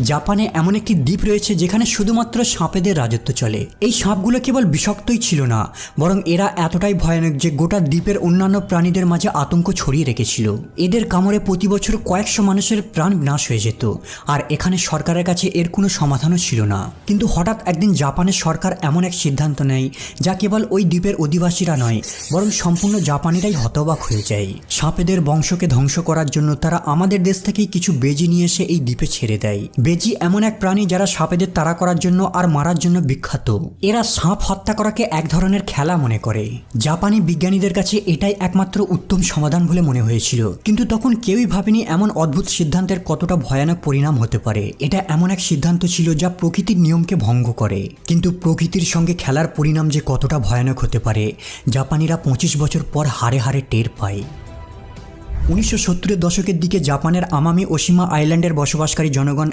জাপানে এমন একটি দ্বীপ রয়েছে যেখানে শুধুমাত্র সাপেদের রাজত্ব চলে। এই সাপগুলো কেবল বিষাক্তই ছিল না, বরং এরা এতটাই ভয়ানক যে গোটা দ্বীপের অন্যান্য প্রাণীদের মাঝে আতঙ্ক ছড়িয়ে রেখেছিল। এদের কামড়ে প্রতি বছর কয়েকশো মানুষের প্রাণ নাশ হয়ে যেত, আর এখানে সরকারের কাছে এর কোনো সমাধানও ছিল না। কিন্তু হঠাৎ একদিন জাপানের সরকার এমন এক সিদ্ধান্ত নেয় যা কেবল ওই দ্বীপের অধিবাসীরা নয়, বরং সম্পূর্ণ জাপানিরাই হতবাক হয়ে যায়। সাপেদের বংশকে ধ্বংস করার জন্য তারা আমাদের দেশ থেকেই কিছু বেজি নিয়ে এসে এই দ্বীপে ছেড়ে দেয়। বেজি এমন এক প্রাণী যারা সাপেদের তাড়া করার জন্য আর মারার জন্য বিখ্যাত। এরা সাপ হত্যা করাকে এক ধরনের খেলা মনে করে। জাপানি বিজ্ঞানীদের কাছে এটাই একমাত্র উত্তম সমাধান বলে মনে হয়েছিল, কিন্তু তখন কেউই ভাবেনি এমন অদ্ভুত সিদ্ধান্তের কতটা ভয়ানক পরিণাম হতে পারে। এটা এমন এক সিদ্ধান্ত ছিল যা প্রকৃতির নিয়মকে ভঙ্গ করে, কিন্তু প্রকৃতির সঙ্গে খেলার পরিণাম যে কতটা ভয়ানক হতে পারে জাপানিরা 25 বছর পর হারে হারে টের পায়। 1970-এর দশকের দিকে জাপানের আমামি ওশিমা আইল্যান্ডের বসবাসকারী জনগণ